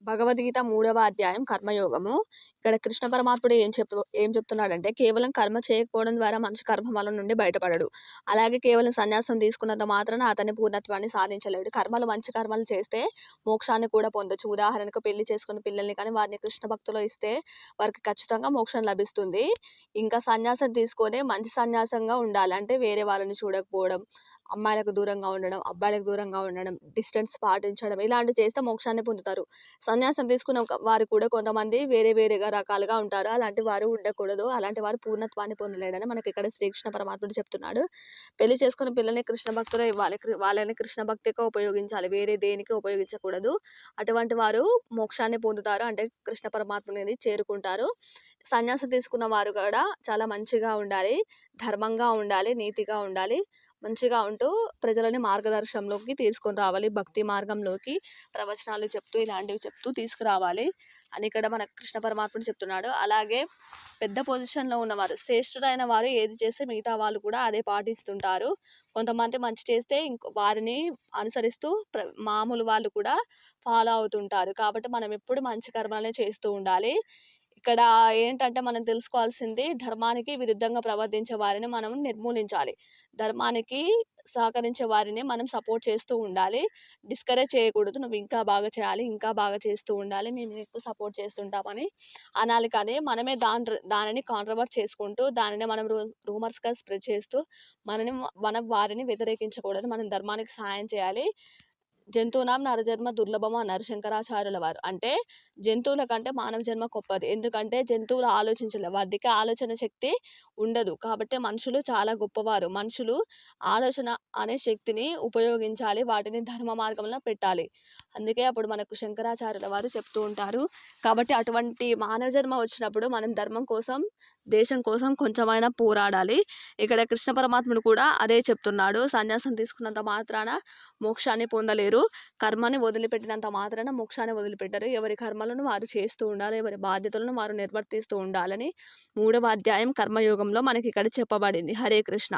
భగవద్గీత మూడవ అధ్యాయం కర్మయోగము. ఇక్కడ కృష్ణ పరమాత్ముడు ఏం చెప్తున్నాడంటే, కేవలం కర్మ చేయకపోవడం ద్వారా మనిషి కర్మఫలం నుండి బయటపడడు. అలాగే కేవలం సన్యాసం తీసుకున్నంత మాత్రాన అతని పూర్ణత్వాన్ని సాధించలేడు. మంచి కర్మలు చేస్తే మోక్షాన్ని కూడా పొందొచ్చు. ఉదాహరణకు పెళ్లి చేసుకున్న పిల్లల్ని కానీ వారిని కృష్ణ భక్తిలో ఇస్తే వారికి ఖచ్చితంగా మోక్షం లభిస్తుంది. ఇంకా సన్యాసం తీసుకొని మంచి సన్యాసంగా ఉండాలి. అంటే వేరే వాళ్ళని చూడకపోవడం, అమ్మాయిలకు దూరంగా ఉండడం, అబ్బాయిలకు దూరంగా ఉండడం, డిస్టెన్స్ పాటించడం ఇలాంటివి చేస్తే మోక్షాన్ని పొందుతారు. సన్యాసం తీసుకున్న వారు కూడా కొంతమంది వేరే వేరేగా రకాలుగా ఉంటారు. అలాంటి వారు ఉండకూడదు. అలాంటి వారు పూర్ణత్వాన్ని పొందలేడని మనకి ఇక్కడ శ్రీకృష్ణ పరమాత్ముడు చెప్తున్నాడు. పెళ్లి చేసుకున్న పిల్లల్ని కృష్ణ భక్తిలో ఇవ్వాలి. వాళ్ళని కృష్ణ భక్తిగా ఉపయోగించాలి. వేరే దేనికి ఉపయోగించకూడదు. అటువంటి వారు మోక్షాన్ని పొందుతారు. అంటే కృష్ణ పరమాత్ముడిని చేరుకుంటారు. సన్యాసం తీసుకున్న వారు కూడా చాలా మంచిగా ఉండాలి, ధర్మంగా ఉండాలి, నీతిగా ఉండాలి. మంచిగా ఉంటూ ప్రజలని మార్గదర్శనంలోకి తీసుకొని రావాలి. భక్తి మార్గంలోకి ప్రవచనాలు చెప్తూ ఇలాంటివి చెప్తూ తీసుకురావాలి అని ఇక్కడ మన కృష్ణ పరమాత్ముడు చెప్తున్నాడు. అలాగే పెద్ద పొజిషన్లో ఉన్నవారు, శ్రేష్ఠుడైన వారు ఏది చేస్తే మిగతా వాళ్ళు కూడా అదే పాటిస్తుంటారు. కొంతమంది మంచి చేస్తే వారిని అనుసరిస్తూ మామూలు వాళ్ళు కూడా ఫాలో అవుతుంటారు. కాబట్టి మనం ఎప్పుడు మంచి కర్మలనే చేస్తూ ఉండాలి. ఇక్కడ ఏంటంటే మనం తెలుసుకోవాల్సింది, ధర్మానికి విరుద్ధంగా ప్రవర్తించే వారిని మనం నిర్మూలించాలి. ధర్మానికి సహకరించే వారిని మనం సపోర్ట్ చేస్తూ ఉండాలి. డిస్కరేజ్ చేయకూడదు. నువ్వు ఇంకా బాగా చేయాలి, ఇంకా బాగా చేస్తూ ఉండాలి, మేము నీకు సపోర్ట్ చేస్తుంటామని అనాలి. కానీ మనమే దానిని కాంట్రవర్ట్ చేసుకుంటూ దానిని మనం రూమర్స్గా స్ప్రెడ్ చేస్తూ మనం వారిని వ్యతిరేకించకూడదు. మనం ధర్మానికి సహాయం చేయాలి. జంతువునాం నరజన్మ దుర్లభము అన్నారు శంకరాచార్యుల వారు. అంటే జంతువుల కంటే మానవ జన్మ గొప్పది. ఎందుకంటే జంతువులు ఆలోచించలేవు, వాటికి ఆలోచన శక్తి ఉండదు. కాబట్టి మనుషులు చాలా గొప్పవారు. మనుషులు ఆలోచన అనే శక్తిని ఉపయోగించాలి, వాటిని ధర్మ మార్గంలో పెట్టాలి. అందుకే అప్పుడు మనకు శంకరాచార్యుల వారు చెప్తూ ఉంటారు. కాబట్టి అటువంటి మానవ జన్మ వచ్చినప్పుడు మనం ధర్మం కోసం, దేశం కోసం కొంచెమైనా పోరాడాలి. ఇక్కడ కృష్ణ పరమాత్ముడు కూడా అదే చెప్తున్నాడు. సన్యాసం తీసుకున్నంత మాత్రాన మోక్షాన్ని పొందలేరు. కర్మని వదిలిపెట్టినంత మాత్రాన మోక్షాన్ని వదిలిపెట్టరు. ఎవరి కర్మలను వారు చేస్తూ ఉండాలి, ఎవరి బాధ్యతలను వారు నిర్వర్తిస్తూ ఉండాలని 3వ అధ్యాయం కర్మయోగంలో మనకి ఇక్కడ చెప్పబడింది. హరే కృష్ణ.